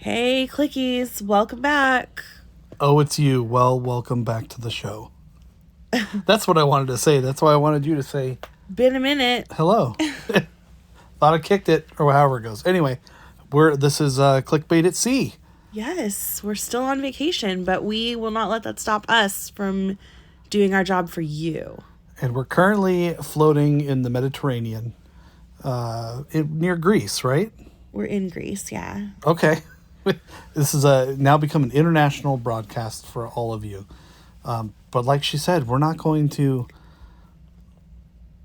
Hey, Clickies, welcome back. Oh, it's you. Well, welcome back to the show. That's what I wanted to say. That's why I wanted you to say Been a minute. hello. Thought I kicked it, or however it goes. Anyway, this is Clique Bait at sea. Yes, we're still on vacation, but we will not let that stop us from doing our job for you. And we're currently floating in the Mediterranean near Greece, right? We're in Greece, yeah. Okay. This is now become an international broadcast for all of you. But like she said, we're not going to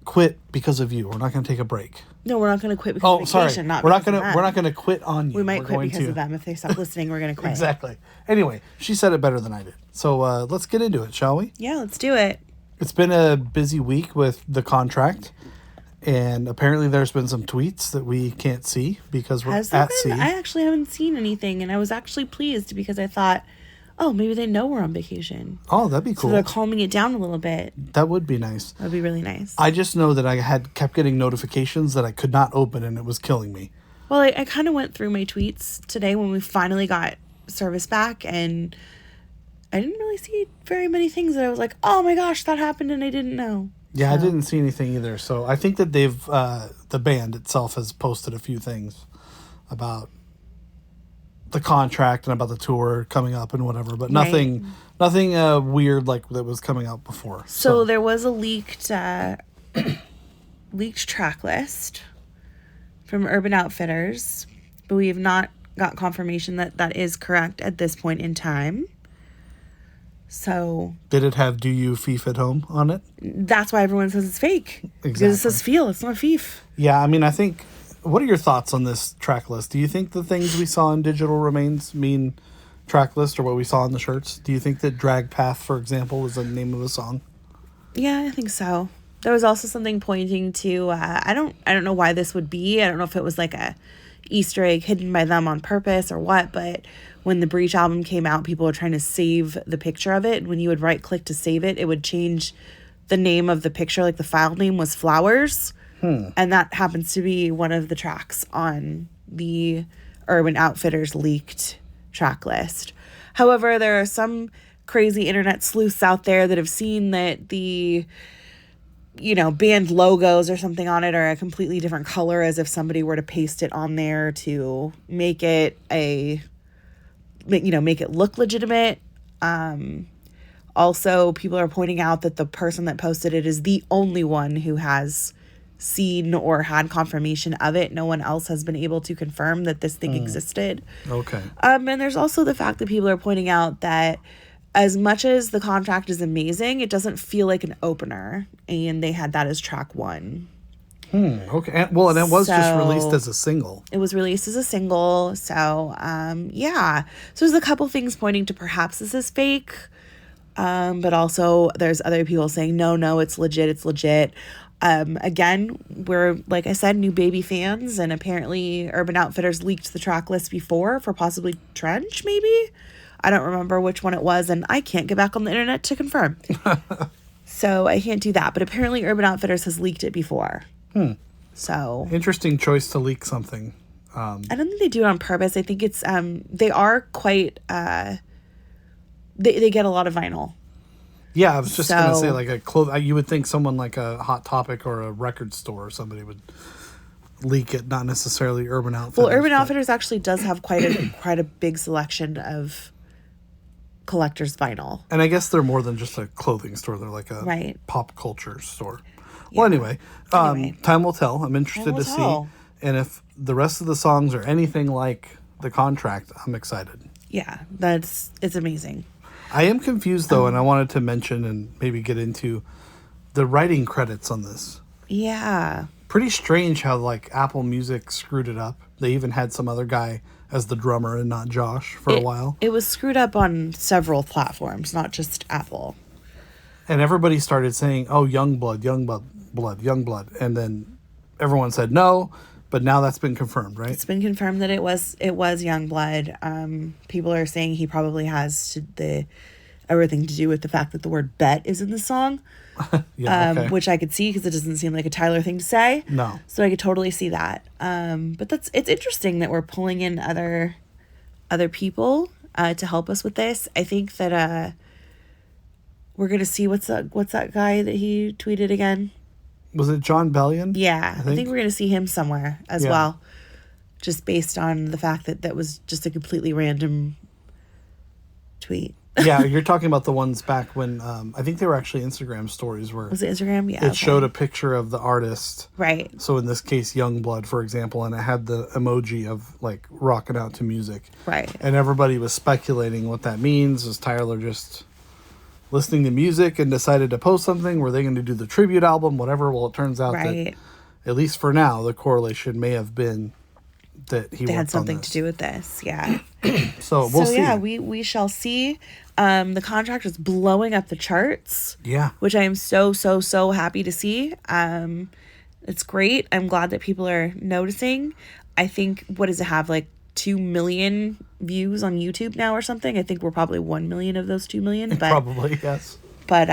quit because of you. We're not going to take a break. No, we're not going to quit because of vacation. Sorry. We're not going to quit on you. We might quit because of them. If they stop listening, we're going to quit. Exactly. Anyway, she said it better than I did. So let's get into it, shall we? Yeah, let's do it. It's been a busy week with the contract. And apparently there's been some tweets that we can't see because we're at sea. I actually haven't seen anything, and I was actually pleased because I thought, oh, maybe they know we're on vacation. Oh, that'd be cool. So they're calming it down a little bit. That would be nice. That would be really nice. I just know that I had kept getting notifications that I could not open, and it was killing me. Well, I kind of went through my tweets today when we finally got service back, and I didn't really see very many things that I was like, oh my gosh, that happened and I didn't know. Yeah, so. I didn't see anything either. So I think that they've, the band itself has posted a few things about the contract and about the tour coming up and whatever, but nothing weird like that was coming out before. So there was a leaked track list from Urban Outfitters, but we have not got confirmation that that is correct at this point in time. So did it have "Do You Fief at Home" on it? That's why everyone says it's fake. Exactly. Because it says "feel." It's not "fief." Yeah, I mean, I think. What are your thoughts on this track list? Do you think the things we saw in Digital Remains mean track list, or what we saw on the shirts? Do you think that "Drag Path," for example, is the name of a song? Yeah, I think so. There was also something pointing to. I don't know why this would be. I don't know if it was like a Easter egg hidden by them on purpose or what, but when the Breach album came out, people were trying to save the picture of it. When you would right click to save it, it would change the name of the picture. Like the file name was Flowers. And that happens to be one of the tracks on the Urban Outfitters leaked track list. However, there are some crazy internet sleuths out there that have seen that the band logos or something on it are a completely different color, as if somebody were to paste it on there to make it make it look legitimate. Also, people are pointing out that the person that posted it is the only one who has seen or had confirmation of it. No one else has been able to confirm that this thing existed. Okay. And there's also the fact that people are pointing out that as much as the contract is amazing, it doesn't feel like an opener, and they had that as track 1. Okay. Well, and it was just released as a single. It was released as a single. So, yeah. So there's a couple things pointing to perhaps this is fake. But also there's other people saying, no, it's legit. It's legit. Again, we're, like I said, new baby fans, and apparently Urban Outfitters leaked the track list before for possibly Trench, maybe? I don't remember which one it was, and I can't get back on the internet to confirm. So I can't do that. But apparently Urban Outfitters has leaked it before. So interesting choice to leak something. I don't think they do it on purpose. I think it's they are quite they get a lot of vinyl. Yeah, I was just gonna say, like you would think someone like a Hot Topic or a record store or somebody would leak it, not necessarily Urban Outfitters. Well, Urban Outfitters actually does have quite a big selection of collector's vinyl. And I guess they're more than just a clothing store. They're like a pop culture store. Yeah. Well, anyway, time will tell. I'm interested to see. And if the rest of the songs are anything like the contract, I'm excited. Yeah, it's amazing. I am confused, though, and I wanted to mention and maybe get into the writing credits on this. Yeah. Pretty strange how, like, Apple Music screwed it up. They even had some other guy as the drummer and not Josh for a while. It was screwed up on several platforms, not just Apple. And everybody started saying, oh, Youngblood. And then everyone said no, but now that's been confirmed, right? It's been confirmed that it was Youngblood. People are saying he probably has everything to do with the fact that the word bet is in the song. Yeah, okay. Which I could see because it doesn't seem like a Tyler thing to say. No. So I could totally see that. But it's interesting that we're pulling in other other people to help us with this. I think that we're gonna see what's that guy that he tweeted again. Was it John Bellion? Yeah, I think we're gonna see him somewhere as well, just based on the fact that that was just a completely random tweet. Yeah, you're talking about the ones back when I think they were actually Instagram stories where Was it Instagram? Yeah, it showed a picture of the artist. Right. So in this case, Youngblood, for example, and it had the emoji of like rocking out to music. Right. And everybody was speculating what that means. Was Tyler just listening to music and decided to post something? Were they going to do the tribute album? Whatever. Well, it turns out that, at least for now, the correlation may have been that they had something to do with this. Yeah. So we'll see. Yeah, we shall see. The contract is blowing up the charts. Yeah. Which I am so happy to see. It's great. I'm glad that people are noticing. I think, what does it have, like 2 million views on YouTube now or something? I think we're probably 1 million of those 2 million. But, probably, yes. But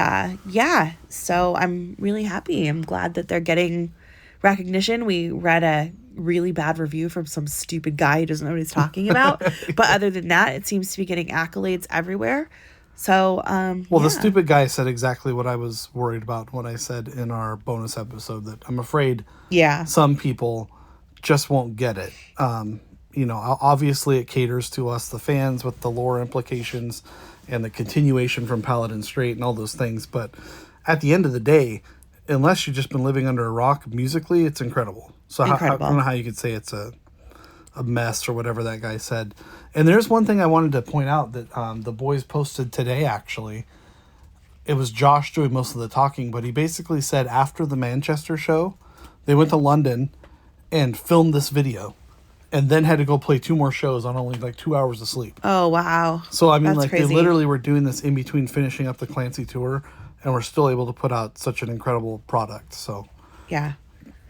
yeah, so I'm really happy. I'm glad that they're getting recognition. We read a really bad review from some stupid guy who doesn't know what he's talking about. But other than that, it seems to be getting accolades everywhere. So, the stupid guy said exactly what I was worried about when I said in our bonus episode that I'm afraid some people just won't get it. Obviously it caters to us, the fans, with the lore implications and the continuation from Paladin Strait and all those things. But at the end of the day, unless you've just been living under a rock, musically, it's incredible. So I don't know how you could say it's a mess or whatever that guy said. And there's one thing I wanted to point out that the boys posted today, actually. It was Josh doing most of the talking, but he basically said after the Manchester show, they went to London and filmed this video and then had to go play 2 more shows on only like 2 hours of sleep. Oh, wow. So, I mean, That's crazy. they literally were doing this in between finishing up the Clancy tour, and we're still able to put out such an incredible product. So, yeah,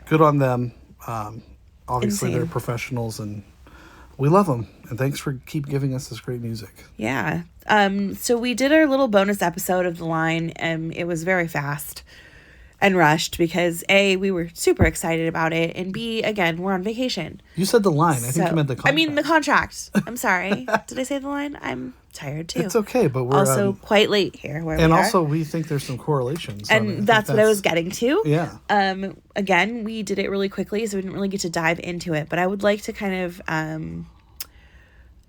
good on them. Obviously, Insane. They're professionals, and we love them. And thanks for keep giving us this great music. Yeah. So we did our little bonus episode of The Line, and it was very fast and rushed because A, we were super excited about it, and B, again, we're on vacation. You said The Line. I think you meant the contract. I mean, the contract. I'm sorry. Did I say The Line? I'm tired too. It's okay, but we're also quite late here. We think there's some correlations. And that's what I was getting to. Yeah. Again, we did it really quickly, so we didn't really get to dive into it. But I would like to kind of,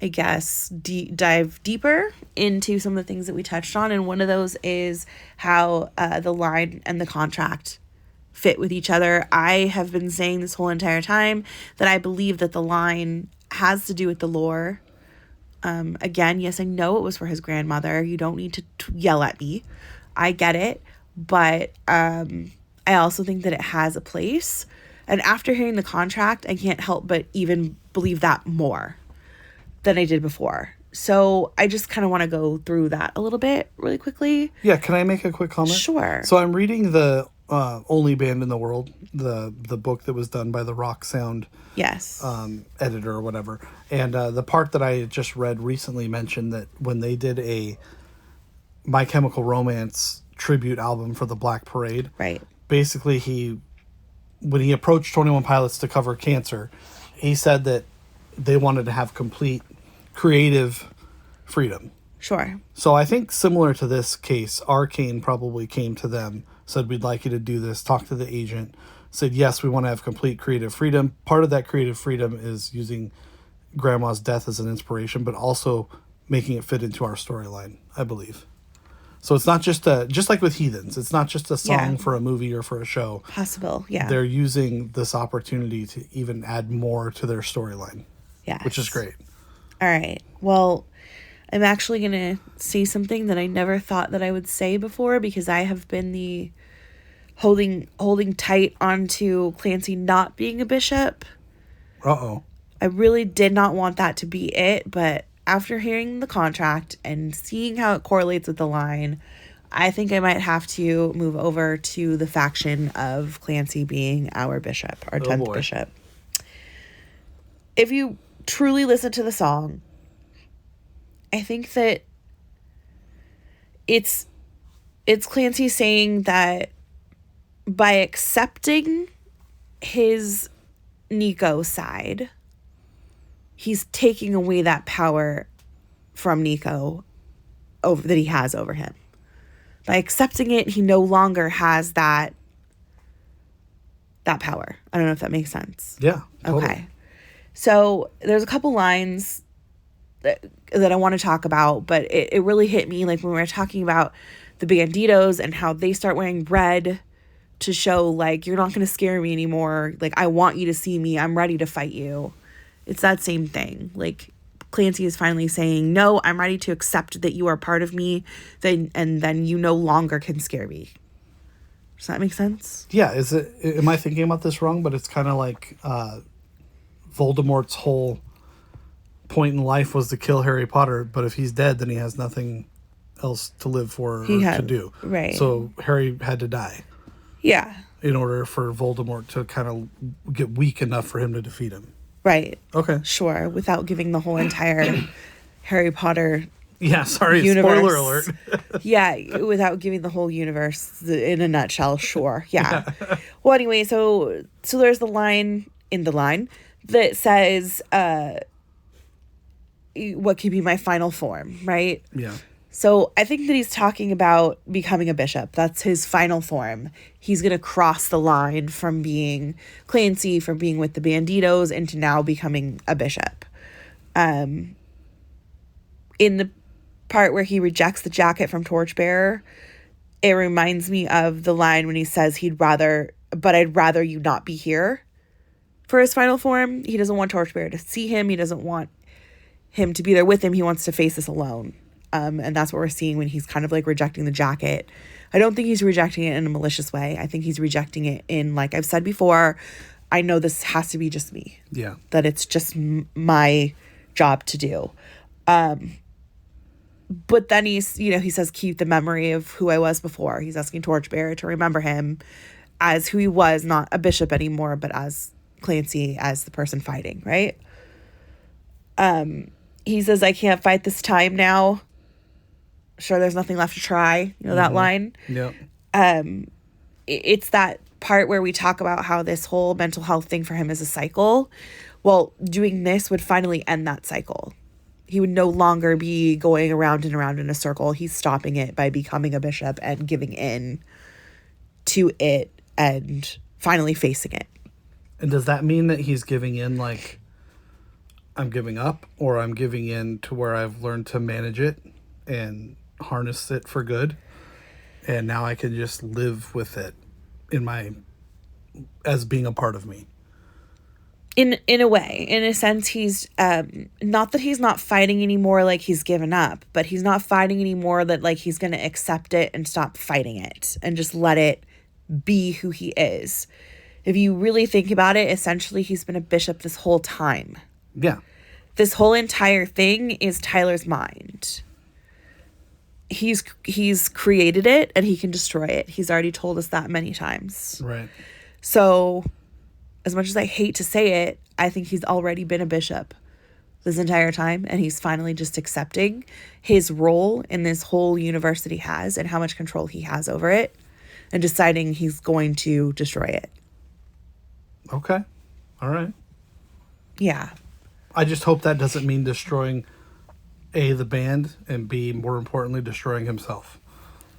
I guess, dive deeper into some of the things that we touched on. And one of those is how the line and the contract fit with each other. I have been saying this whole entire time that I believe that the line has to do with the lore. Again, yes, I know it was for his grandmother. You don't need to yell at me. I get it. But I also think that it has a place. And after hearing the contract, I can't help but even believe that more than I did before. So I just kind of want to go through that a little bit really quickly. Yeah, can I make a quick comment? Sure. So I'm reading the Only Band in the World, the book that was done by the Rock Sound editor or whatever. And the part that I just read recently mentioned that when they did a My Chemical Romance tribute album for the Black Parade, right? Basically, when he approached 21 Pilots to cover Cancer, he said that they wanted to have complete creative freedom. Sure. So I think similar to this case, Arcane probably came to them, said, we'd like you to do this, talk to the agent, said, yes, we want to have complete creative freedom. Part of that creative freedom is using Grandma's death as an inspiration, but also making it fit into our storyline, I believe. So it's not just like with Heathens, it's not just a song for a movie or for a show. Possible, yeah. They're using this opportunity to even add more to their storyline. Yes. Which is great. All right. Well, I'm actually going to say something that I never thought that I would say before, because I have been the holding tight onto Clancy not being a bishop. Uh-oh. I really did not want that to be it, but after hearing the contract and seeing how it correlates with the line, I think I might have to move over to the faction of Clancy being our bishop, our 10th bishop. If you truly listen to the song, I think that it's Clancy saying that by accepting his Nico side, he's taking away that power from Nico that he has over him. By accepting it, he no longer has that power. I don't know if that makes sense. Yeah. Totally. Okay. So there's a couple lines that I want to talk about, but it really hit me like when we were talking about the Banditos and how they start wearing red to show like, you're not going to scare me anymore. Like, I want you to see me. I'm ready to fight you. It's that same thing. Like, Clancy is finally saying, no, I'm ready to accept that you are part of me, and then you no longer can scare me. Does that make sense? Yeah. Am I thinking about this wrong? But it's kind of like Voldemort's whole point in life was to kill Harry Potter, but if he's dead, then he has nothing else to live for to do. Right. So Harry had to die. Yeah. In order for Voldemort to kind of get weak enough for him to defeat him. Right. Okay. Sure. Without giving the whole entire Harry Potter sorry, universe. Spoiler alert. Yeah, without giving the whole universe in a nutshell, sure. Yeah. Well, anyway, so there's the line in the line that says, what could be my final form, right? Yeah. So I think that he's talking about becoming a bishop. That's his final form. He's going to cross the line from being Clancy, from being with the Banditos, into now becoming a bishop. In the part where he rejects the jacket from Torchbearer, it reminds me of the line when he says I'd rather you not be here for his final form. He doesn't want Torchbearer to see him. He doesn't want him to be there with him. He wants to face this alone. And that's what we're seeing when he's kind of like rejecting the jacket. I don't think he's rejecting it in a malicious way. I think he's rejecting it in, like I've said before, I know this has to be just me. Yeah. That it's just my job to do. But then he says, keep the memory of who I was before. He's asking Torchbearer to remember him as who he was, not a bishop anymore, but as Clancy, as the person fighting, right? He says, I can't fight this time now. Sure, there's nothing left to try. You know that line? Yeah. It's that part where we talk about how this whole mental health thing for him is a cycle. Well, doing this would finally end that cycle. He would no longer be going around and around in a circle. He's stopping it by becoming a bishop and giving in to it and finally facing it. And does that mean that he's giving in, like, I'm giving up, or I'm giving in to where I've learned to manage it and harness it for good, and now I can just live with it as being a part of me? In a way, in a sense, he's not that he's not fighting anymore, like he's given up, but he's not fighting anymore that like he's going to accept it and stop fighting it and just let it be who he is. If you really think about it, essentially he's been a bishop this whole time. Yeah. This whole entire thing is Tyler's mind. He's created it and he can destroy it. He's already told us that many times. Right. So, as much as I hate to say it, I think he's already been a bishop this entire time, and he's finally just accepting his role in this whole universe that he has and how much control he has over it, and deciding he's going to destroy it. Okay. All right. Yeah. I just hope that doesn't mean destroying A, the band, and B, more importantly, destroying himself.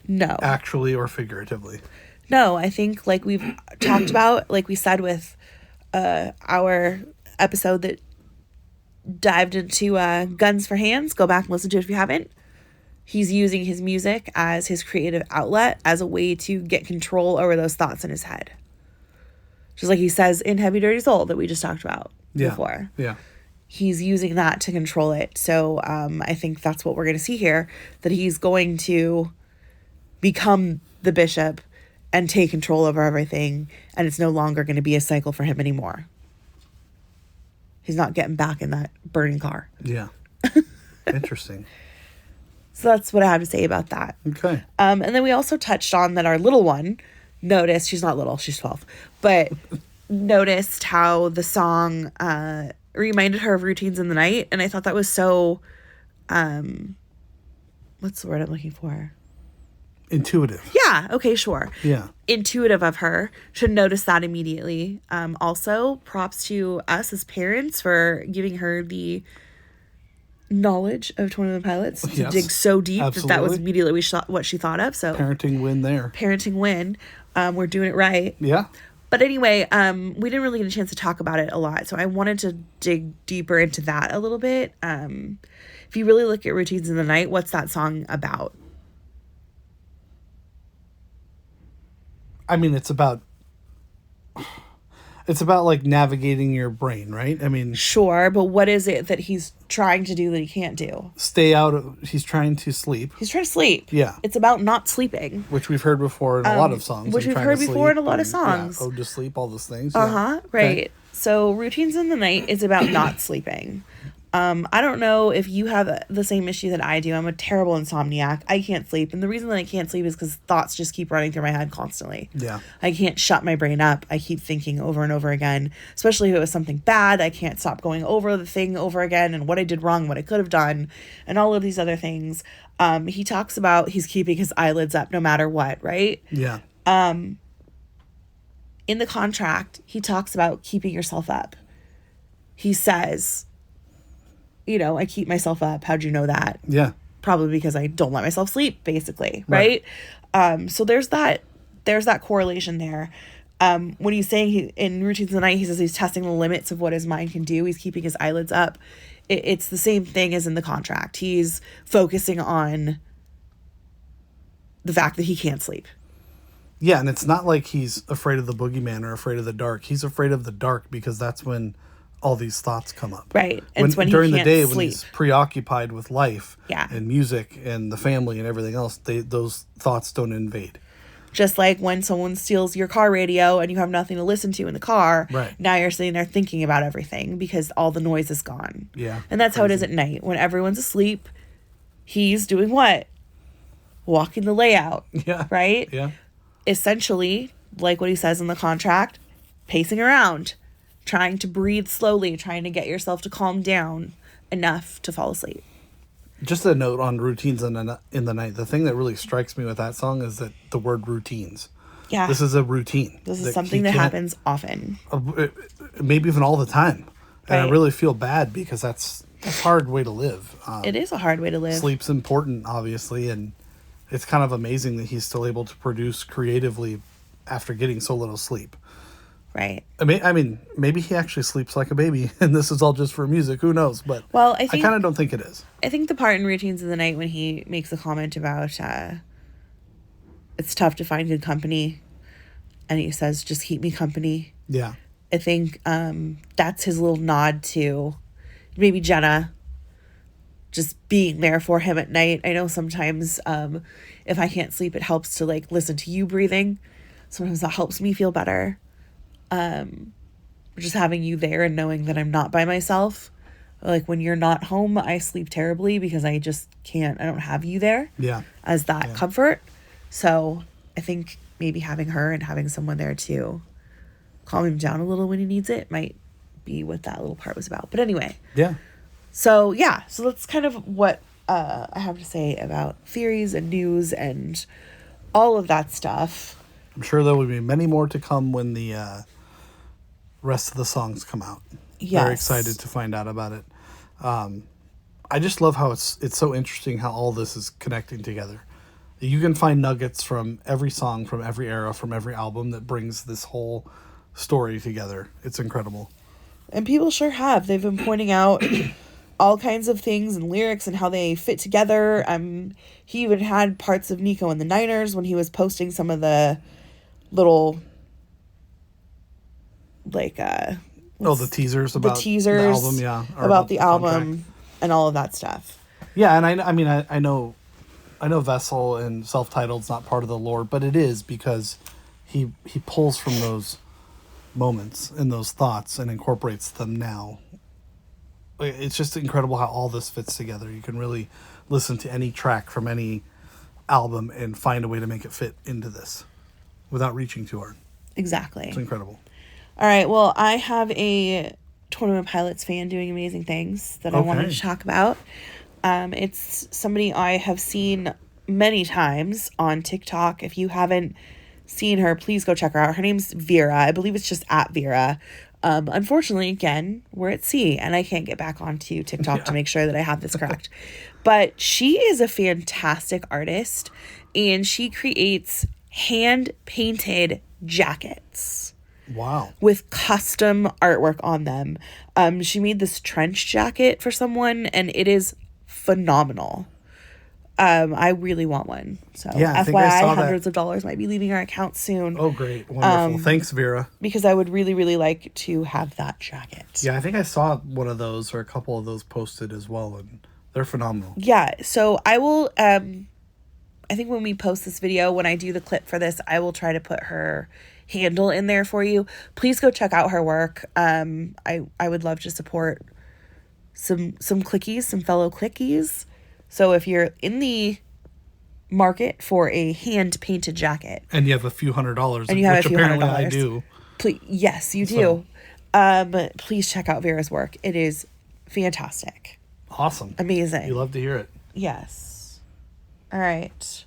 No. Actually or figuratively. No, I think like we've talked about, like we said with our episode that dived into Guns for Hands. Go back and listen to it if you haven't. He's using his music as his creative outlet, as a way to get control over those thoughts in his head. Just like he says in Heavy Dirty Soul that we just talked about before. Yeah. He's using that to control it. So I think that's what we're going to see here, that he's going to become the bishop and take control over everything, and it's no longer going to be a cycle for him anymore. He's not getting back in that burning car. Yeah. Interesting. So that's what I have to say about that. Okay. And then we also touched on that our little one noticed, she's not little, she's 12, but noticed how the song reminded her of Routines in the Night. And I thought that was so, what's the word I'm looking for? intuitive. Yeah. Okay, sure. Yeah. Intuitive of her, should notice that immediately. Also, props to us as parents for giving her the knowledge of 21 Pilots to Yes, dig so deep that was absolutely. immediately what she thought of. So Parenting win there. parenting win. We're doing it right. Yeah. But anyway, we didn't really get a chance to talk about it a lot, so I wanted to dig deeper into that a little bit. If you really look at Routines in the Night, what's that song about? I mean, it's about like navigating your brain, right? I mean, Sure, but what is it that he's trying to do that he can't do? he's trying to sleep, He's trying to sleep. Yeah. It's about not sleeping. which we've heard before in a lot of songs. which and we've trying heard to before in a sleep lot of and, songs. Yeah, ode to sleep, all those things. Uh-huh, right. Okay. So Routines in the Night is about not sleeping. I don't know if you have the same issue that I do. I'm a terrible insomniac. I can't sleep. And the reason that I can't sleep is because thoughts just keep running through my head constantly. Yeah. I can't shut my brain up. I keep thinking over and over again, especially if it was something bad. I can't stop going over the thing over again and what I did wrong, what I could have done, and all of these other things. He talks about he's keeping his eyelids up no matter what, right? Yeah. In the contract, he talks about keeping yourself up. He says, I keep myself up. How'd you know that? Yeah. Probably because I don't let myself sleep, basically, right? So there's that correlation there. When he's saying in Routines of the Night, he says he's testing the limits of what his mind can do. He's keeping his eyelids up. It's the same thing as in the contract. He's focusing on the fact that he can't sleep. Yeah, and it's not like he's afraid of the boogeyman or afraid of the dark. He's afraid of the dark because that's when all these thoughts come up. Right. It's when during he the can't day sleep. when he's preoccupied with life Yeah. and music and the family and everything else, those thoughts don't invade. Just like when someone steals your car radio and you have nothing to listen to in the car. Right. Now you're sitting there thinking about everything because all the noise is gone. Yeah. And that's how it is at night. When everyone's asleep, he's doing what? Walking the layout. Yeah. Right? Yeah. Essentially, like what he says in the contract, pacing around, trying to breathe slowly, trying to get yourself to calm down enough to fall asleep. Just a note on Routines in the Night. The thing that really strikes me with that song is that the word routines. Yeah. This is a routine. This is something that happens often. Maybe even all the time. And I Right. really feel bad because that's a hard way to live. It is a hard way to live. Sleep's important, obviously, and it's kind of amazing that he's still able to produce creatively after getting so little sleep. Right. I mean, maybe he actually sleeps like a baby, and this is all just for music. Who knows? But Well, I kind of don't think it is. I think the part in Routines of the Night when he makes a comment about it's tough to find good company, and he says, just keep me company. Yeah. I think that's his little nod to maybe Jenna just being there for him at night. I know sometimes if I can't sleep, it helps to like listen to you breathing. Sometimes that helps me feel better. Just having you there and knowing that I'm not by myself. Like when you're not home, I sleep terribly because I just can't, I don't have you there Yeah. as that comfort. So I think maybe having her and having someone there to calm him down a little when he needs it might be what that little part was about. But anyway, Yeah. so that's kind of what I have to say about theories and news and all of that stuff. I'm sure there will be many more to come when the rest of the songs come out. Yes. Very excited to find out about it. I just love how it's so interesting how all this is connecting together. You can find nuggets from every song, from every era, from every album that brings this whole story together. It's incredible. And people sure have. They've been pointing out all kinds of things and lyrics and how they fit together. He even had parts of Nico and the Niners when he was posting some of the little, like, the teasers about the album, yeah. or about the album contract. and all of that stuff. Yeah, and I know Vessel and Self-Titled's not part of the lore, but it is because he pulls from those moments and those thoughts and incorporates them now. It's just incredible how all this fits together. You can really listen to any track from any album and find a way to make it fit into this without reaching too hard. Exactly. It's incredible. All right. Well, I have a 21 Pilots fan doing amazing things that I wanted to talk about. It's somebody I have seen many times on TikTok. If you haven't seen her, please go check her out. Her name's Vera. I believe it's just at Vera. Unfortunately, again, we're at sea and I can't get back onto TikTok to make sure that I have this correct. But she is a fantastic artist and she creates hand-painted jackets. Wow. With custom artwork on them. She made this trench jacket for someone and it is phenomenal. I really want one. So yeah, I think FYI, I saw hundreds of dollars might be leaving our account soon. Oh, great. Wonderful. Thanks, Vera. Because I would really, really like to have that jacket. Yeah, I think I saw one of those or a couple of those posted as well, and they're phenomenal. Yeah, so I will, I think when we post this video, when I do the clip for this, I will try to put her handle in there for you. Please go check out her work. I would love to support some clickies, some fellow clickies. So if you're in the market for a hand-painted jacket. And you have a few $100s, and you have which a few apparently $100. I do. Please, yes, you do. Please check out Vera's work. It is fantastic. Awesome. Amazing. You love to hear it. Yes. All right.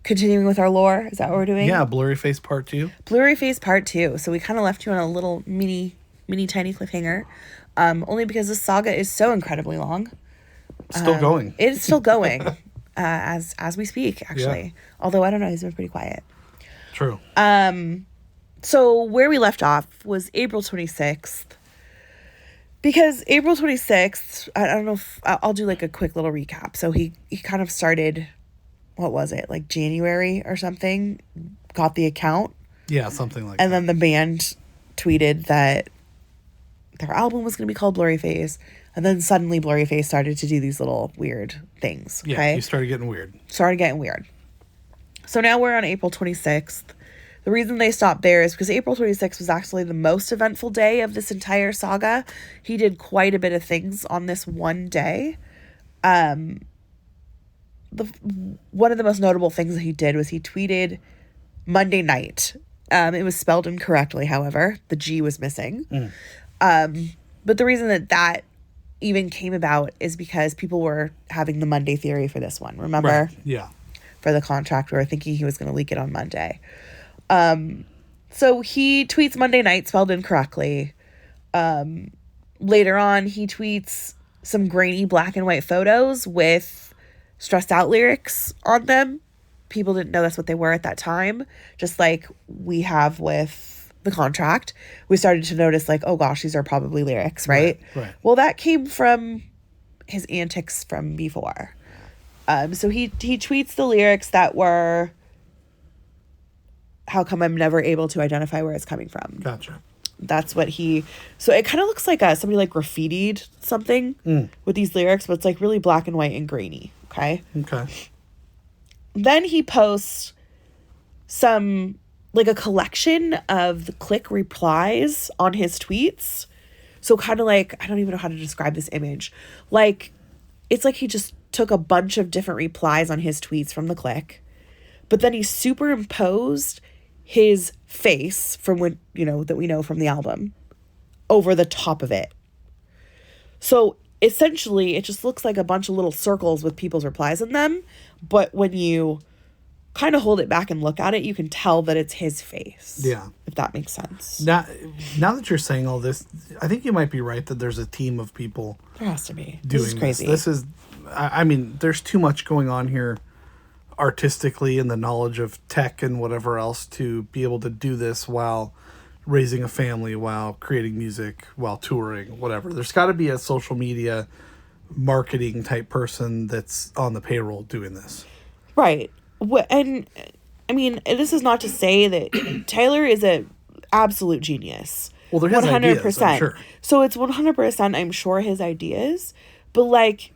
Continuing with our lore, is that what we're doing? Yeah, Blurry Face Part 2. Blurry Face Part 2. So we kind of left you on a little mini tiny cliffhanger. Only because this saga is so incredibly long. Still going. It is still going as we speak, actually. Yeah. Although, I don't know, he's been pretty quiet. True. So where we left off was April 26th. Because April 26th, I don't know if I'll do like a quick little recap. So he kind of started, what was it, like January or something, got the account. Yeah, something like that. And then the band tweeted that their album was going to be called Blurry Face. And then suddenly Blurry Face started to do these little weird things. Okay? Yeah, you started getting weird. So now we're on April 26th. The reason they stopped there is because April 26th was actually the most eventful day of this entire saga. He did quite a bit of things on this one day. One of the most notable things that he did was he tweeted Monday night. It was spelled incorrectly, however. The G was missing. But the reason that even came about is because people were having the Monday theory for this one. Remember? Right. Yeah. For the contract, we were thinking he was going to leak it on Monday. So he tweets Monday night spelled incorrectly. Later on, he tweets some grainy black and white photos with stressed out lyrics on them. People didn't know that's what they were at that time. Just like we have with the contract, we started to notice like, oh gosh, these are probably lyrics, right? Right. Well, that came from his antics from before. So he tweets the lyrics that were, how come I'm never able to identify where it's coming from? Gotcha. That's what so it kind of looks like somebody like graffitied something with these lyrics, but it's like really black and white and grainy. Okay. Then he posts like a collection of the Clique replies on his tweets. So kind of like, I don't even know how to describe this image. Like, it's like he just took a bunch of different replies on his tweets from the Clique, but then he superimposed his face from when, that we know from the album over the top of it. So essentially it just looks like a bunch of little circles with people's replies in them. But when you kind of hold it back and look at it, you can tell that it's his face. Yeah. If that makes sense. Now that you're saying all this, I think you might be right that there's a team of people. There has to be. This is crazy. This is, I mean, there's too much going on here artistically and the knowledge of tech and whatever else to be able to do this while raising a family, while creating music, while touring, whatever. There's got to be a social media marketing type person that's on the payroll doing this. Right. And I mean, this is not to say that Tyler is a absolute genius. Well, they're his 100%. Ideas, I'm sure. So it's 100%, I'm sure, his ideas. But like,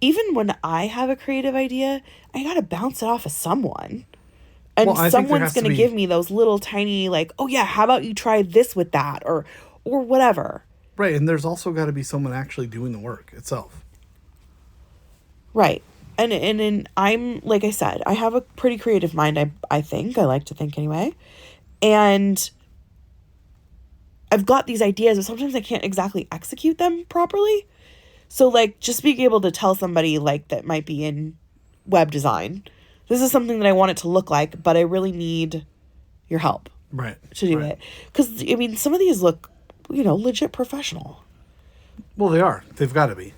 even when I have a creative idea, I got to bounce it off of someone. And someone's going to give me those little tiny, like, oh yeah, how about you try this with that or whatever. Right. And there's also got to be someone actually doing the work itself. Right. And I'm, like I said, I have a pretty creative mind, I think. I like to think anyway. And I've got these ideas, but sometimes I can't exactly execute them properly. So, like, just being able to tell somebody, like, that might be in web design. This is something that I want it to look like, but I really need your help Right. to do it. Because, I mean, some of these look, legit professional. Well, they are. They've got to be.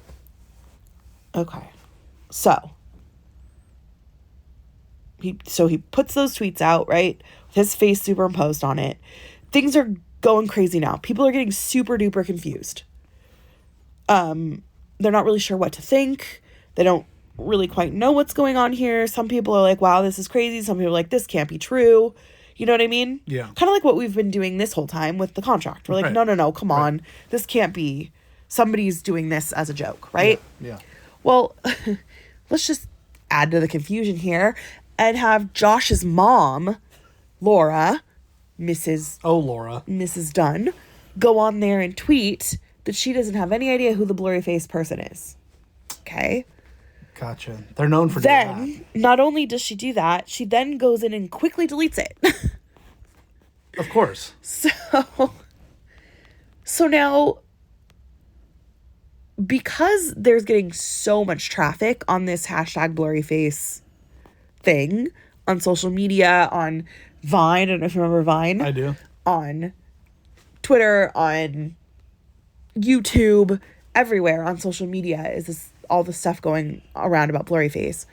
Okay. So he puts those tweets out, right? With his face superimposed on it. Things are going crazy now. People are getting super duper confused. They're not really sure what to think. They don't really quite know what's going on here. Some people are like, wow, this is crazy. Some people are like, this can't be true. You know what I mean? Yeah. Kind of like what we've been doing this whole time with the contract. We're like, no, come on. This can't be. Somebody's doing this as a joke, right? Yeah. Well, let's just add to the confusion here and have Josh's mom, Laura, Mrs. Dunn, go on there and tweet that she doesn't have any idea who the blurry-faced person is. Okay? Gotcha. They're known for doing that. Not only does she do that, she then goes in and quickly deletes it. Of course. So now, because there's getting so much traffic on this hashtag blurryface thing on social media, on Vine, I don't know if you remember Vine. I do. On Twitter, on YouTube, everywhere on social media is this all the stuff going around about blurryface.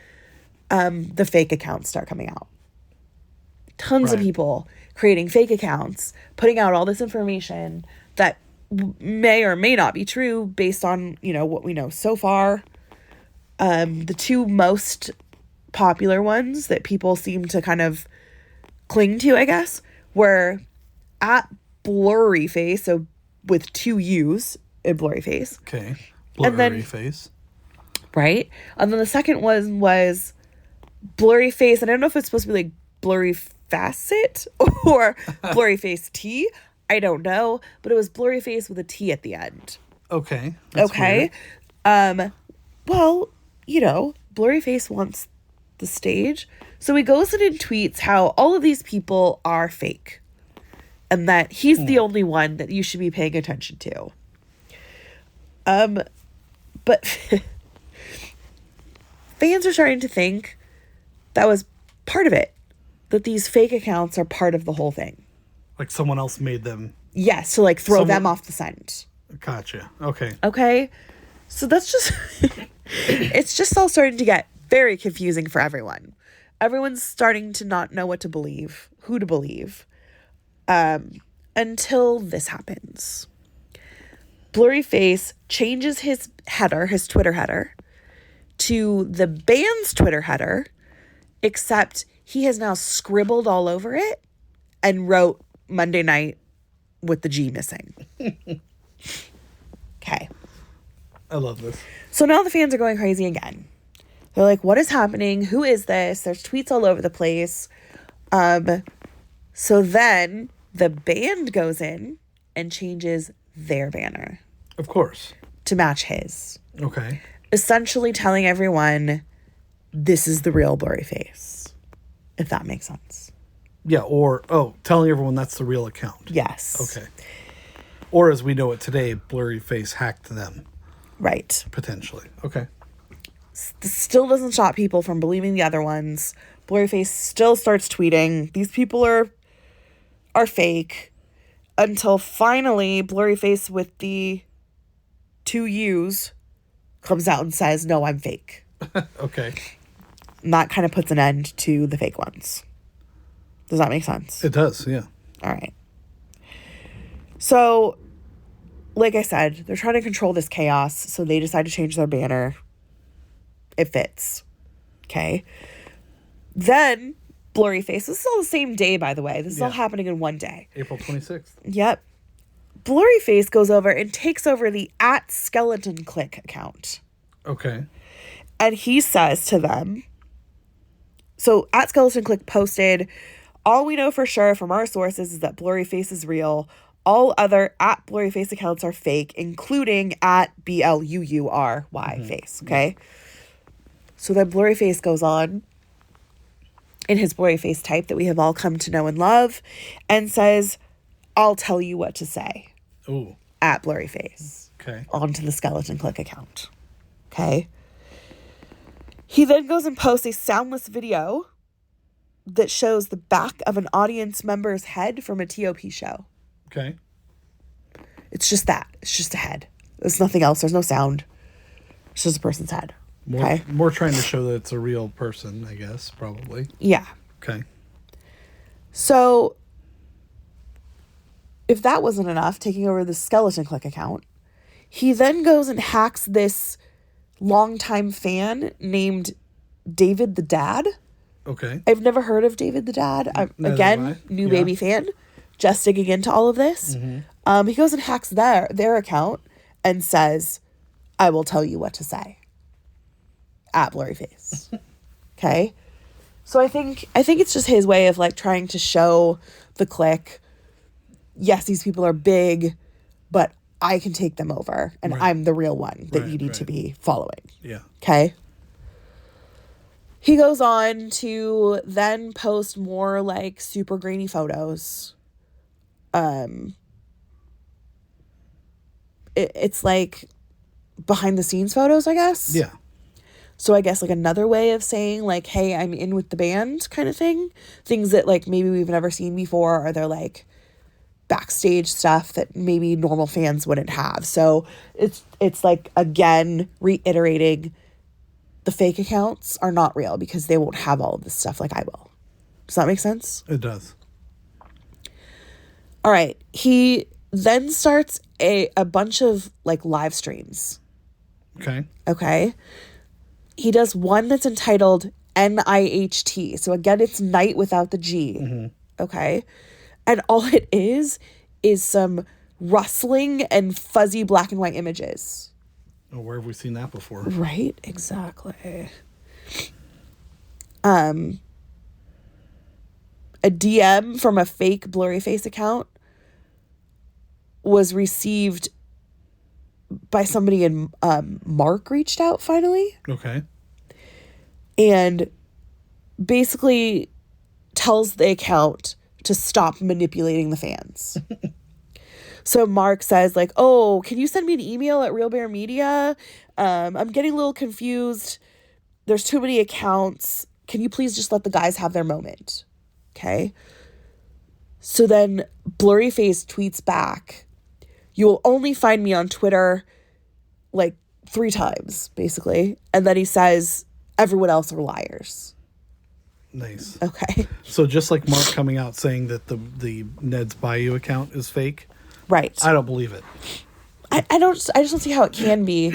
The fake accounts start coming out. Tons of people creating fake accounts, putting out all this information that may or may not be true based on, what we know so far. The two most popular ones that people seem to kind of cling to, I guess, were at blurryface, so with 2 U's in blurryface. Okay. Blurryface. Right? And then the second one was blurryface, and I don't know if it's supposed to be like blurry facet or blurryface T. I don't know, but it was blurryface with a T at the end. Okay. Okay. Weird. Well, blurryface wants the stage. So he goes in and tweets how all of these people are fake and that he's the only one that you should be paying attention to. But fans are starting to think that was part of it, that these fake accounts are part of the whole thing. Like someone else made them. Yes, to throw them off the scent. Gotcha. Okay. Okay. So that's just, it's just all starting to get very confusing for everyone. Everyone's starting to not know what to believe, who to believe, until this happens. Blurryface changes his Twitter header, to the band's Twitter header, except he has now scribbled all over it and wrote Monday night with the G missing. Okay. I love this. So now the fans are going crazy again. They're like, what is happening? Who is this? There's tweets all over the place. So then the band goes in and changes their banner. Of course. To match his. Okay. Essentially telling everyone this is the real blurryface. If that makes sense. Yeah, or, telling everyone that's the real account. Yes. Okay. Or as we know it today, blurryface hacked them. Right. Potentially. Okay. This still doesn't stop people from believing the other ones. Blurryface still starts tweeting, these people are fake. Until finally, Blurryface with the 2 U's comes out and says, no, I'm fake. Okay. And that kind of puts an end to the fake ones. Does that make sense? It does, yeah. All right. So, like I said, they're trying to control this chaos, so they decide to change their banner. It fits. Okay. Then, Blurryface, this is all the same day, by the way. This is all happening in one day. April 26th. Yep. Blurryface goes over and takes over the @SkeletonClick account. Okay. And he says to them, so @SkeletonClick posted, all we know for sure from our sources is that Blurryface is real. All other @Blurryface accounts are fake, including @BLUURY face. Okay. So then Blurryface goes on in his Blurryface type that we have all come to know and love and says, I'll tell you what to say. Ooh. @Blurryface. Okay. Onto the Skeleton Click account. Okay. He then goes and posts a soundless video that shows the back of an audience member's head from a TOP show. Okay. It's just that. It's just a head. There's nothing else. There's no sound. It's just a person's head. More trying to show that it's a real person, I guess, probably. Yeah. Okay. So, if that wasn't enough, taking over the Skeleton Clique account, he then goes and hacks this longtime fan named David the Dad. Okay. I've never heard of David the Dad. New baby fan, just digging into all of this. Mm-hmm. He goes and hacks their account and says, "I will tell you what to say." At Blurryface. Okay? So I think it's just his way of like trying to show the clique, yes, these people are big, but I can take them over and I'm the real one that you need to be following. Yeah. Okay? He goes on to then post more like super grainy photos. It's like behind the scenes photos, I guess. Yeah. So I guess like another way of saying like, hey, I'm in with the band kind of thing. Things that like maybe we've never seen before, or they're like backstage stuff that maybe normal fans wouldn't have. So it's like, again, reiterating the fake accounts are not real because they won't have all of this stuff like I will. Does that make sense? It does. All right. He then starts a bunch of like live streams. Okay. He does one that's entitled NIHT. So again, it's night without the G. Mm-hmm. Okay. And all it is some rustling and fuzzy black and white images. Oh, where have we seen that before? Right? Exactly. A DM from a fake Blurryface account was received by somebody, and Mark reached out finally. Okay. And basically tells the account to stop manipulating the fans. So Mark says like, oh, can you send me an email at Real Bear Media? I'm getting a little confused. There's too many accounts. Can you please just let the guys have their moment? Okay. So then Blurryface tweets back, "You will only find me on Twitter like 3 times, basically." And then he says, "Everyone else are liars." Nice. Okay. So just like Mark coming out saying that the Ned's Bayou account is fake. Right. I don't believe it. I just don't see how it can be.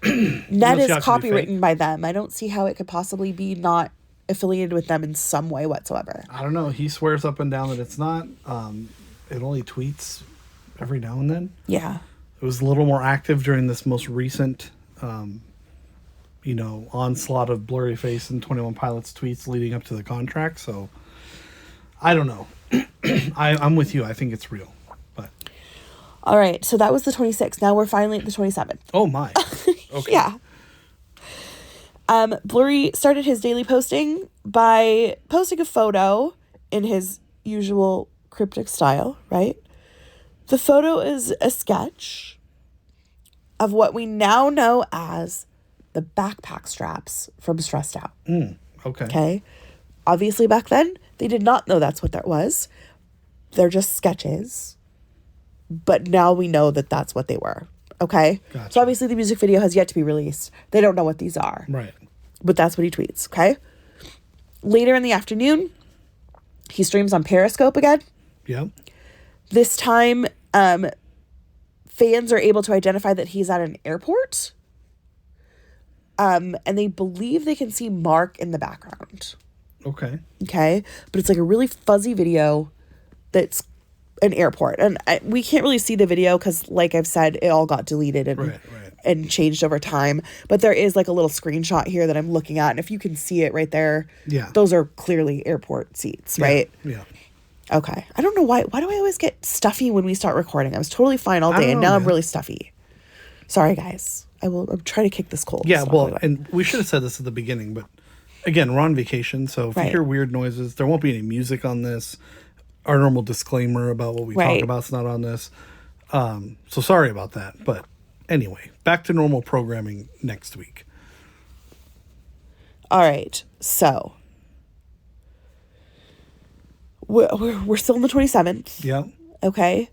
Ned is copywritten by them. I don't see how it could possibly be not affiliated with them in some way whatsoever. I don't know. He swears up and down that it's not. It only tweets every now and then. Yeah. It was a little more active during this most recent, onslaught of Blurryface and 21 Pilots tweets leading up to the contract. So, I don't know. I'm with you. I think it's real. But all right. So that was the 26th. Now we're finally at the 27th. Oh, my. Okay. Yeah. Blurry started his daily posting by posting a photo in his usual cryptic style, right? The photo is a sketch of what we now know as the backpack straps from Stressed Out. Okay. Okay. Obviously, back then, they did not know that's what that was. They're just sketches. But now we know that that's what they were. Okay. Gotcha. So obviously, the music video has yet to be released. They don't know what these are. Right. But that's what he tweets. Okay. Later in the afternoon, he streams on Periscope again. Yeah. This time, fans are able to identify that he's at an airport. And they believe they can see Mark in the background. Okay. Okay. But it's like a really fuzzy video that's an airport. And we can't really see the video because, like I've said, it all got deleted and changed over time. But there is like a little screenshot here that I'm looking at. And if you can see it right there, those are clearly airport seats, right? Yeah. Okay. I don't know why. Why do I always get stuffy when we start recording? I was totally fine all day, and now I'm really stuffy. Sorry, guys. I'm trying to kick this cold. Yeah, and we should have said this at the beginning, but again, we're on vacation, so if you hear weird noises, there won't be any music on this. Our normal disclaimer about what we talk about is not on this. So sorry about that. But anyway, back to normal programming next week. All right. So we're still on the 27th. Yeah. Okay.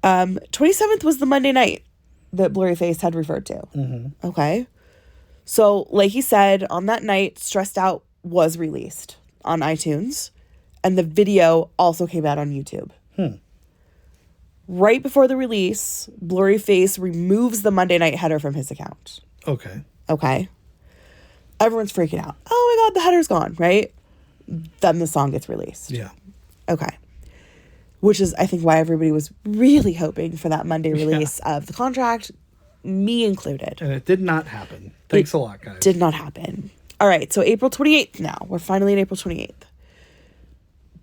27th was the Monday night that Blurryface had referred to. Mm-hmm. Okay. So, like he said, on that night, Stressed Out was released on iTunes, and the video also came out on YouTube. Right before the release, Blurryface removes the Monday night header from his account. Okay. Okay. Everyone's freaking out. Oh my God, the header's gone, right? Then the song gets released. Yeah. Okay. Which is, I think, why everybody was really hoping for that Monday release of the contract, me included. And it did not happen. Thanks a lot, guys. Did not happen. All right, so April 28th now. We're finally on April 28th.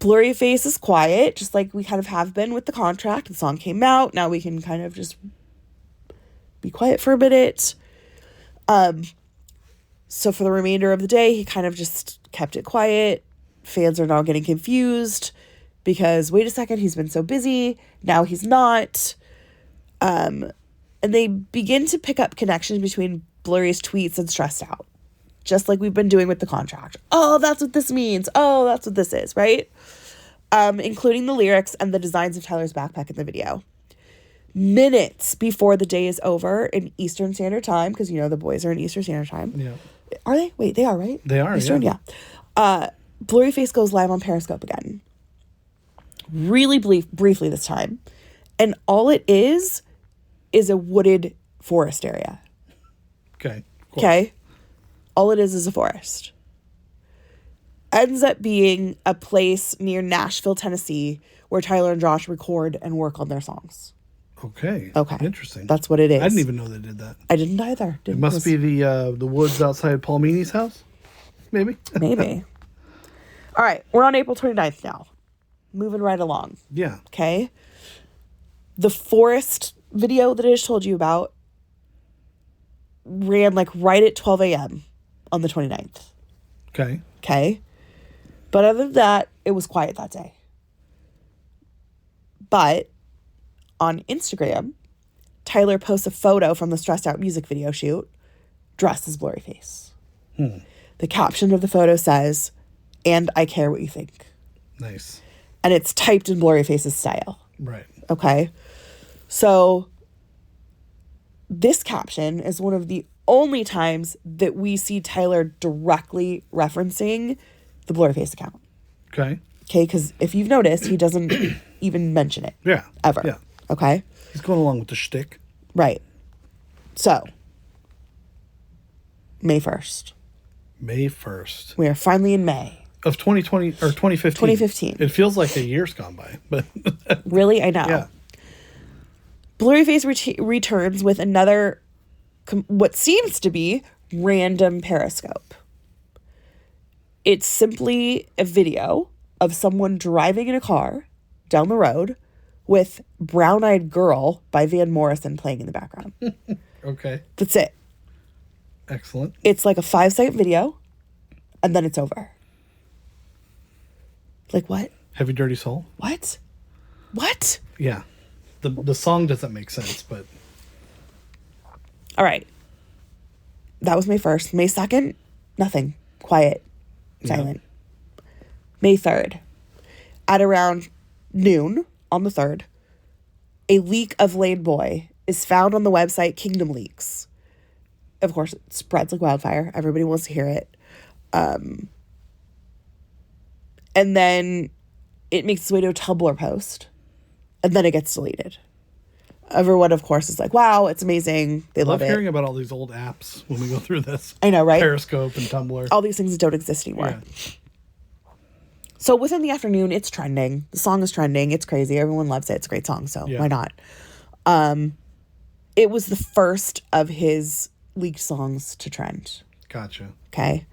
Blurryface is quiet, just like we kind of have been with the contract. The song came out. Now we can kind of just be quiet for a minute. So for the remainder of the day, he kind of just kept it quiet. Fans are now getting confused because, wait a second, he's been so busy. Now he's not. And they begin to pick up connections between Blurry's tweets and Stressed Out. Just like we've been doing with the contract. Oh, that's what this means. Oh, that's what this is, right? Including the lyrics and the designs of Tyler's backpack in the video. Minutes before the day is over in Eastern Standard Time, because, you know, the boys are in Eastern Standard Time. Yeah. Are they? Wait, they are, right? They are, Eastern, yeah. Blurryface goes live on Periscope again. Really briefly this time. And all it is a wooded forest area. Okay. Cool. Okay? All it is a forest. Ends up being a place near Nashville, Tennessee, where Tyler and Josh record and work on their songs. Okay. Okay. Interesting. That's what it is. I didn't even know they did that. I didn't either. It must be the woods outside Palmini's house? Maybe? Maybe. All right. We're on April 29th now. Moving right along. Yeah. Okay? The forest video that I just told you about ran like right at 12 a.m. on the 29th. Okay. Okay? But other than that, it was quiet that day. But on Instagram, Tyler posts a photo from the Stressed Out music video shoot dressed as Blurryface. The caption of the photo says, "And I care what you think." Nice. And it's typed in Blurryface's style. Right. Okay? So this caption is one of the only times that we see Tyler directly referencing the Blurryface account. Okay. Okay, because if you've noticed, he doesn't even mention it. Yeah. Ever. Yeah. Okay? He's going along with the shtick. Right. So, May 1st. May 1st. We are finally in May. Of 2020 or 2015. 2015. It feels like a year's gone by, but Really? I know. yeah. Blurryface returns with another, what seems to be, random Periscope. It's simply a video of someone driving in a car down the road with Brown Eyed Girl by Van Morrison playing in the background. Okay. That's it. Excellent. It's like a 5-second video, and then it's over. Like, what? Heavy Dirty Soul? What? What? Yeah. The song doesn't make sense, but All right. That was May 1st. May 2nd, nothing. Quiet. Silent. May 3rd. At around noon on the 3rd, a leak of Lane Boy is found on the website Kingdom Leaks. Of course, it spreads like wildfire. Everybody wants to hear it. And then it makes its way to a Tumblr post. And then it gets deleted. Everyone, of course, is like, wow, it's amazing. They love it. hearing about all these old apps when we go through this. I know, right? Periscope and Tumblr. All these things don't exist anymore. Yeah. So within the afternoon, it's trending. The song is trending. It's crazy. Everyone loves it. It's a great song, so Yeah. why not? It was the first of his leaked songs to trend. Gotcha. Okay.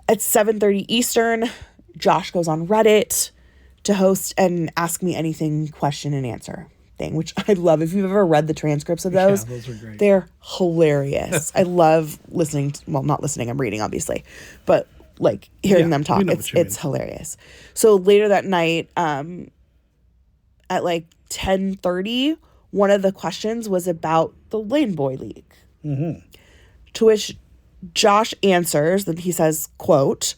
At 7:30 Eastern, Josh goes on Reddit to host an Ask Me Anything question and answer thing, which I love. If you've ever read the transcripts of those, Yeah, those are great. they're hilarious. I love listening to, well, not listening, I'm reading, obviously, but like hearing Yeah, them talk, we know it's what you mean. hilarious. So later that night, at like 10:30, one of the questions was about the Lane Boy leak. To which Josh answers, then he says, quote,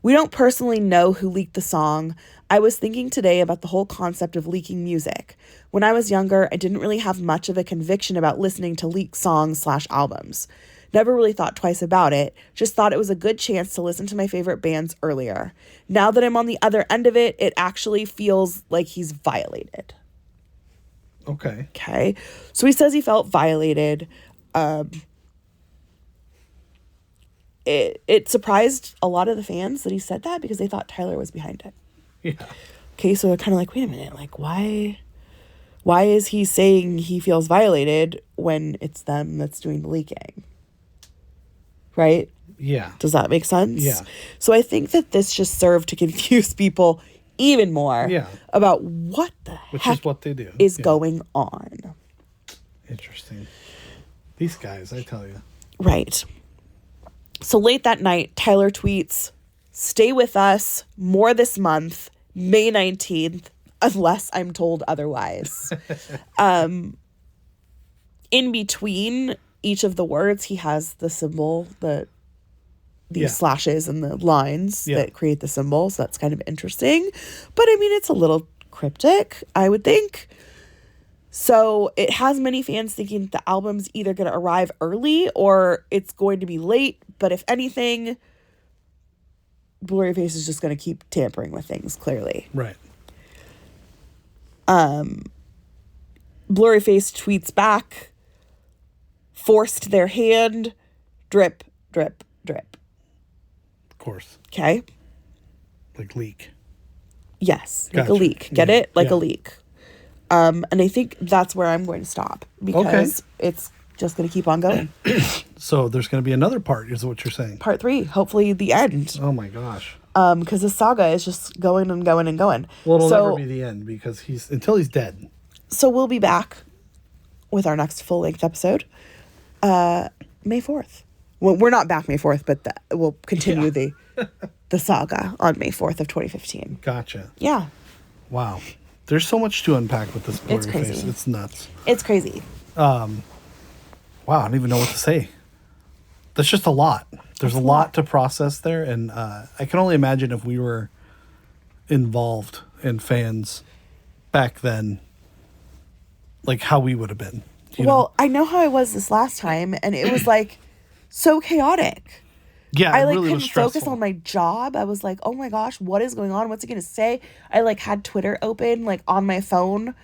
"We don't personally know who leaked the song. I was thinking today about the whole concept of leaking music. When I was younger, I didn't really have much of a conviction about listening to leaked songs/albums. Never really thought twice about it, just thought it was a good chance to listen to my favorite bands earlier. Now that I'm on the other end of it, it actually feels like he's violated." Okay. Okay. So he says he felt violated. It surprised a lot of the fans that he said that because they thought Tyler was behind it. Yeah. Okay, so they're kind of like, wait a minute, like why is he saying he feels violated when it's them that's doing the leaking? Right? Yeah. Does that make sense? Yeah. So I think that this just served to confuse people even more about what the Which heck is what they do. is going on. Interesting. These guys, I tell you. Right. So late that night, Tyler tweets, "Stay with us more this month, May 19th, unless I'm told otherwise." In between each of the words, he has the symbol, these slashes and the lines that create the symbol. So that's kind of interesting. But I mean, it's a little cryptic, I would think. So it has many fans thinking the album's either going to arrive early or it's going to be late. But if anything, Blurryface is just going to keep tampering with things, clearly. Right. Blurryface tweets back, "Forced their hand, drip, drip, drip." Of course. Okay? Like leak. Yes, like Gotcha. a leak. Get it? Like Yeah. a leak. And I think that's where I'm going to stop because it's just going to keep on going. So there's going to be another part, is what you're saying. Part 3, hopefully the end. Oh my gosh. Because the saga is just going and going and going. Well, it'll never be the end because until he's dead. So we'll be back with our next full-length episode, May 4th. Well, we're not back May 4th, but we'll continue the saga on May 4th of 2015. Gotcha. Yeah. Wow. There's so much to unpack with this It's Blurryface. crazy. It's nuts. It's crazy. Wow, I don't even know what to say. That's just a lot. There's a lot to process there, and I can only imagine if we were involved and fans back then, like how we would have been. You know? I know how I was this last time, and it was like so chaotic. Yeah, I it like really was couldn't focus stressful. on my job. I was like, oh my gosh, what is going on? What's he gonna say? I like had Twitter open like on my phone,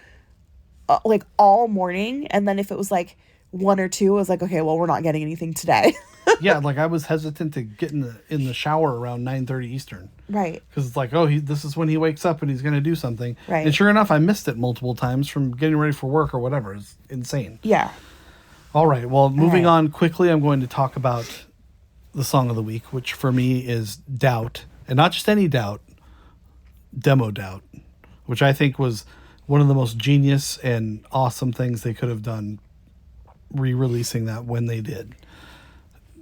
like all morning, and then if it was like 1 or 2, I was like, okay, well, we're not getting anything today. Yeah, like I was hesitant to get in the shower around 9:30 Eastern. Right. Because it's like, this is when he wakes up and he's going to do something. Right. And sure enough, I missed it multiple times from getting ready for work or whatever. It's insane. Yeah. All right. Well, moving on quickly, I'm going to talk about the song of the week, which for me is Doubt. And not just any doubt, Demo Doubt, which I think was one of the most genius and awesome things they could have done re-releasing that when they did.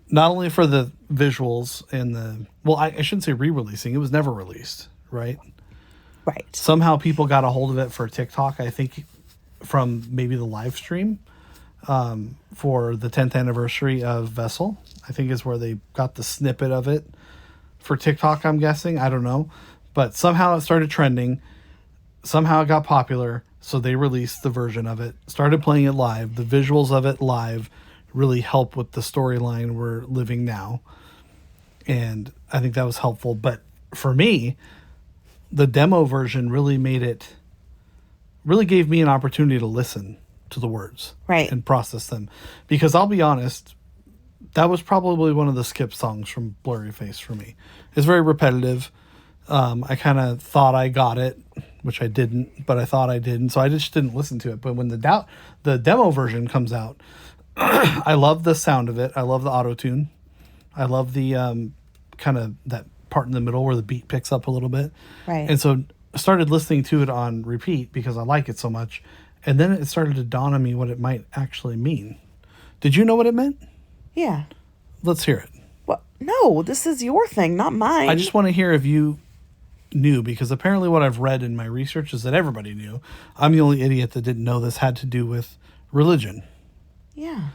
Not only for the visuals and I shouldn't say re-releasing. It was never released, right? Right. Somehow people got a hold of it for TikTok, I think, from maybe the live stream for the 10th anniversary of Vessel. I think is where they got the snippet of it for TikTok, I'm guessing. I don't know. But somehow it started trending. Somehow it got popular. So they released the version of it, started playing it live. The visuals of it live really help with the storyline we're living now. And I think that was helpful. But for me, the demo version really gave me an opportunity to listen to the words. Right. And process them. Because I'll be honest, that was probably one of the skip songs from Blurryface for me. It's very repetitive. I kind of thought I got it, which I didn't, but I thought I did. And so I just didn't listen to it. But when the demo version comes out, I love the sound of it. I love the auto-tune. I love the kind of that part in the middle where the beat picks up a little bit. Right. And so I started listening to it on repeat because I like it so much. And then it started to dawn on me what it might actually mean. Did you know what it meant? Yeah. Let's hear it. Well, no, this is your thing, not mine. I just want to hear if you knew, because apparently what I've read in my research is that everybody knew. I'm the only idiot that didn't know this had to do with religion. Yeah.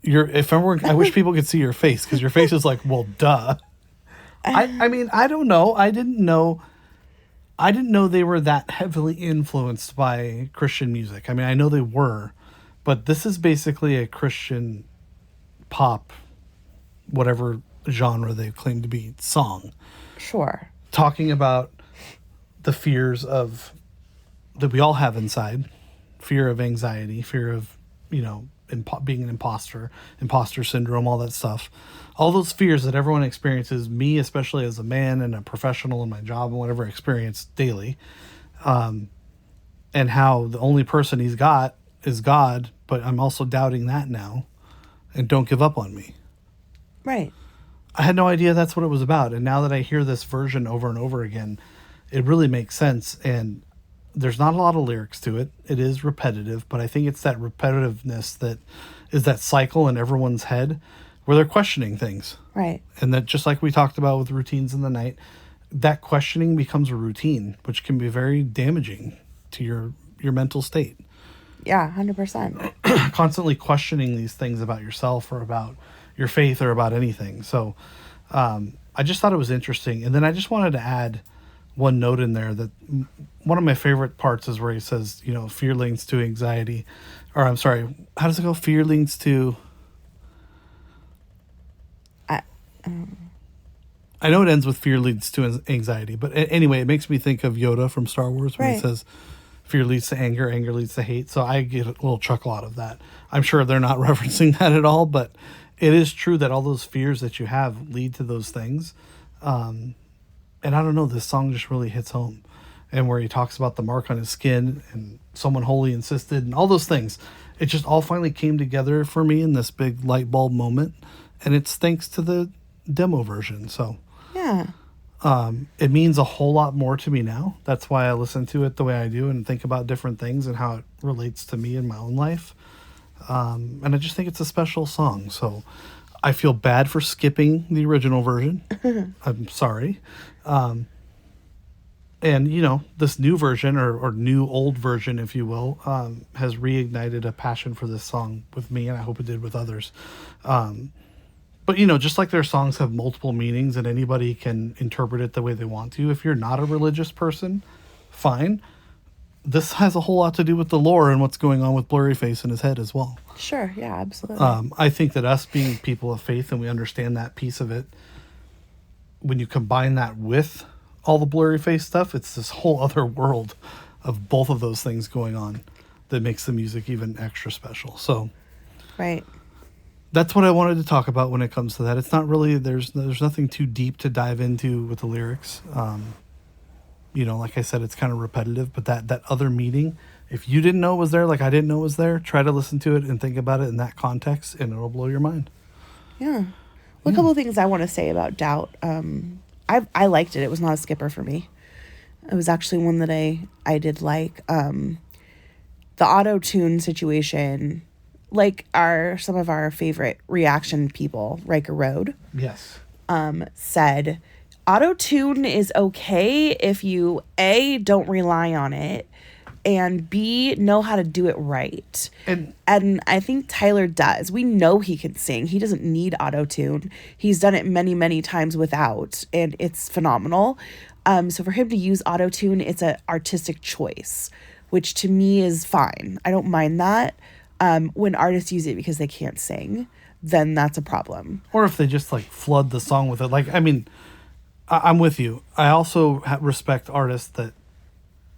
I wish people could see your face, because your face is like, well, duh. I mean, I don't know. I didn't know they were that heavily influenced by Christian music. I mean, I know they were, but this is basically a Christian pop, whatever genre they claim to be, song. Sure. Talking about the fears that we all have inside. Fear of anxiety, fear of, being an imposter syndrome, all that stuff. All those fears that everyone experiences, me especially as a man and a professional in my job and whatever, experience daily. And how the only person he's got is God, but I'm also doubting that now, and don't give up on me. Right. I had no idea that's what it was about. And now that I hear this version over and over again, it really makes sense. And there's not a lot of lyrics to it. It is repetitive, but I think it's that repetitiveness that is that cycle in everyone's head where they're questioning things. Right. And that, just like we talked about with routines in the night, that questioning becomes a routine, which can be very damaging to your mental state. Yeah, 100%. Constantly questioning these things about yourself or about your faith or about anything. So I just thought it was interesting. And then I just wanted to add one note in there that one of my favorite parts is where he says, fear leads to anxiety. Or I'm sorry, how does it go? Fear leads to... I know it ends with fear leads to anxiety, but anyway, it makes me think of Yoda from Star Wars when he says fear leads to anger, anger leads to hate. So I get a little chuckle out of that. I'm sure they're not referencing that at all, but it is true that all those fears that you have lead to those things. And I don't know, this song just really hits home. And where he talks about the mark on his skin and someone holy insisted and all those things, it just all finally came together for me in this big light bulb moment. And it's thanks to the demo version. So yeah, it means a whole lot more to me now. That's why I listen to it the way I do and think about different things and how it relates to me in my own life. And I just think it's a special song. So I feel bad for skipping the original version. I'm sorry. And, this new version or new old version, if you will, has reignited a passion for this song with me, and I hope it did with others. But, just like their songs have multiple meanings and anybody can interpret it the way they want to. If you're not a religious person, fine. This has a whole lot to do with the lore and what's going on with Blurryface in his head as well. Sure, yeah, absolutely. I think that us being people of faith and we understand that piece of it, when you combine that with all the Blurryface stuff, it's this whole other world of both of those things going on that makes the music even extra special. So, right. That's what I wanted to talk about when it comes to that. It's not really, there's nothing too deep to dive into with the lyrics. Like I said, it's kind of repetitive, but that other meaning, if you didn't know it was there, like I didn't know it was there, try to listen to it and think about it in that context, and it'll blow your mind. Yeah. Well, a couple of things I want to say about Doubt. I liked it. It was not a skipper for me. It was actually one that I did like. The auto-tune situation, like some of our favorite reaction people, Riker Road. Yes. Said, auto-tune is okay if you, A, don't rely on it, and B, know how to do it right. And I think Tyler does. We know he can sing. He doesn't need auto-tune. He's done it many, many times without, and it's phenomenal. So for him to use auto-tune, it's an artistic choice, which to me is fine. I don't mind that. When artists use it because they can't sing, then that's a problem. Or if they just flood the song with it. I'm with you. I also respect artists that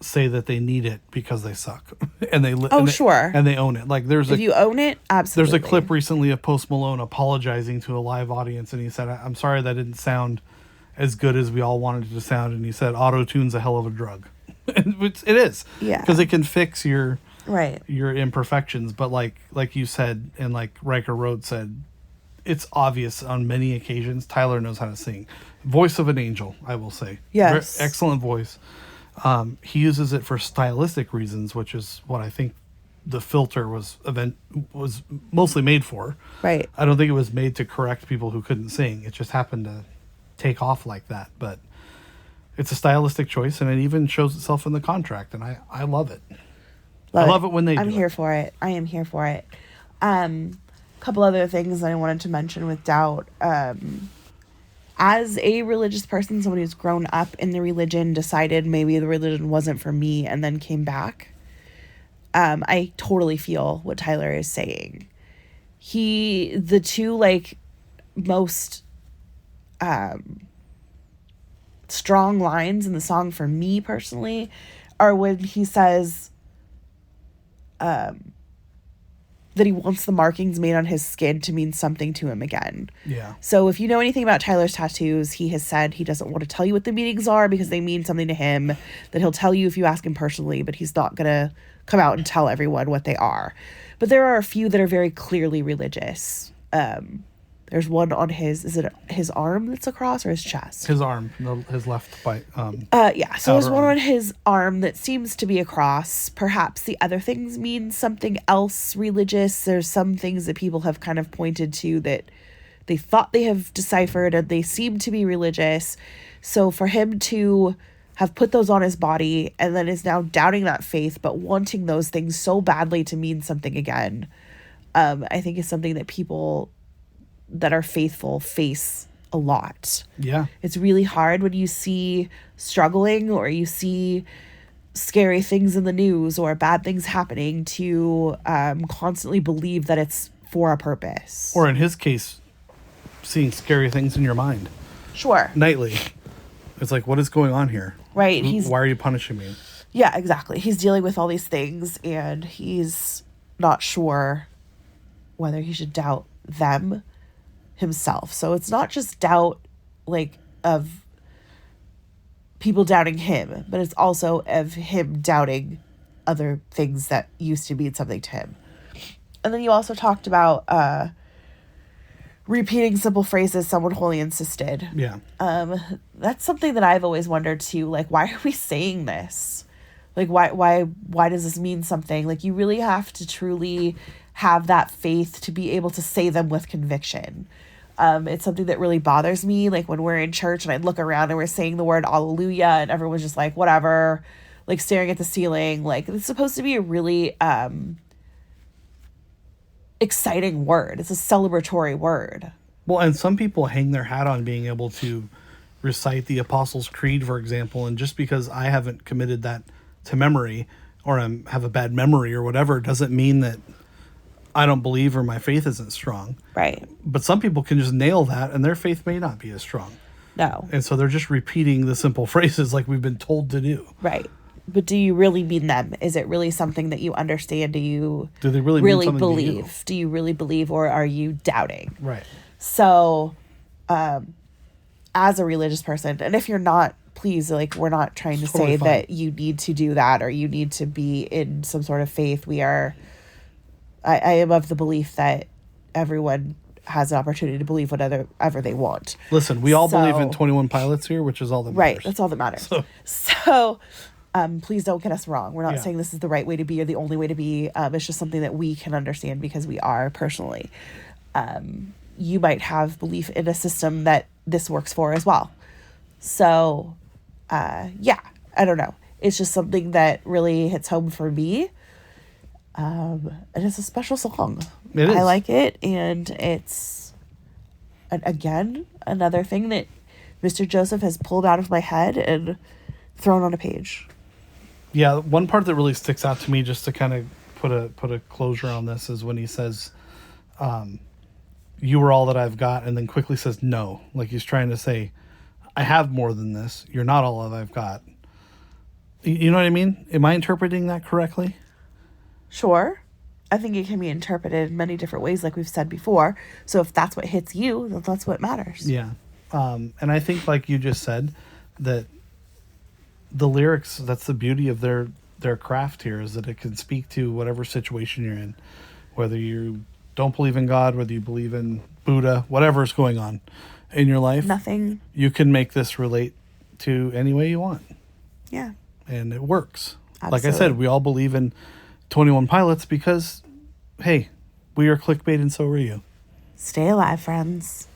say that they need it because they suck and they sure, and they own it. If you own it, absolutely. There's a clip recently of Post Malone apologizing to a live audience, and he said, "I'm sorry that didn't sound as good as we all wanted it to sound." And he said, "Auto-tune's a hell of a drug." It is, yeah, because it can fix your right, your imperfections. But like you said, and like Riker Road said, it's obvious on many occasions Tyler knows how to sing. Voice of an angel, I will say. Yes, excellent voice. He uses it for stylistic reasons, which is what I think the filter was mostly made for. Right. I don't think it was made to correct people who couldn't sing. It just happened to take off like that. But it's a stylistic choice, and it even shows itself in the contract, and I love it. I love it when they do I'm here for it. I am here for it. couple other things that I wanted to mention with doubt. As a religious person, somebody who's grown up in the religion, decided maybe the religion wasn't for me, and then came back. I totally feel what Tyler is saying. The two like most strong lines in the song for me personally are when he says that he wants the markings made on his skin to mean something to him again. Yeah. So if you know anything about Tyler's tattoos, he has said he doesn't want to tell you what the meanings are because they mean something to him, that he'll tell you if you ask him personally, but he's not going to come out and tell everyone what they are. But there are a few that are very clearly religious. There's one on is it his arm that's a cross or his chest? His arm, his left bite. Yeah, so there's one on his arm that seems to be a cross. Perhaps the other things mean something else religious. There's some things that people have kind of pointed to that they thought they have deciphered and they seem to be religious. So for him to have put those on his body and then is now doubting that faith but wanting those things so badly to mean something again, I think is something that people that are faithful face a lot. Yeah. It's really hard when you see struggling or you see scary things in the news or bad things happening to constantly believe that it's for a purpose. Or in his case, seeing scary things in your mind. Sure. Nightly. It's like, what is going on here? Right. Why are you punishing me? Yeah, exactly. He's dealing with all these things and he's not sure whether he should doubt them himself. So it's not just doubt like of people doubting him, but it's also of him doubting other things that used to mean something to him. And then you also talked about repeating simple phrases someone wholly insisted. Yeah. That's something that I've always wondered too. Like, why are we saying this? Like, why does this mean something? Like, you really have to truly have that faith to be able to say them with conviction. It's something that really bothers me. Like when we're in church and I look around and we're saying the word alleluia and everyone's just like, whatever, like staring at the ceiling. Like it's supposed to be a really exciting word. It's a celebratory word. Well, and some people hang their hat on being able to recite the Apostles' Creed, for example, and just because I haven't committed that to memory or have a bad memory or whatever doesn't mean that I don't believe or my faith isn't strong. Right. But some people can just nail that and their faith may not be as strong. No. And so they're just repeating the simple phrases like we've been told to do. Right. But do you really mean them? Is it really something that you understand? Do they really mean something believe? to you? Do you really believe or are you doubting? Right. So, as a religious person, and if you're not, please, like, we're not trying to say that you need to do that or you need to be in some sort of faith. I am of the belief that everyone has an opportunity to believe whatever they want. Listen, we all believe in 21 Pilots here, which is all that matters. Right, that's all that matters. So please don't get us wrong. We're not saying this is the right way to be or the only way to be. It's just something that we can understand because we are personally. You might have belief in a system that this works for as well. So, I don't know. It's just something that really hits home for me. And it's a special song. It is. I like it, and it's again another thing that Mr. Joseph has pulled out of my head and thrown on a page. Yeah, one part that really sticks out to me, just to kind of put a closure on this, is when he says, "You were all that I've got," and then quickly says, "No," like he's trying to say, "I have more than this. You're not all that I've got." You know what I mean? Am I interpreting that correctly? Sure. I think it can be interpreted in many different ways, like we've said before. So if that's what hits you, then that's what matters. Yeah. And I think, like you just said, that the lyrics, that's the beauty of their craft here, is that it can speak to whatever situation you're in. Whether you don't believe in God, whether you believe in Buddha, whatever's going on in your life. Nothing. You can make this relate to any way you want. Yeah. And it works. Absolutely. Like I said, we all believe in 21 Pilots because, hey, we are clickbait and so are you. Stay alive, friends.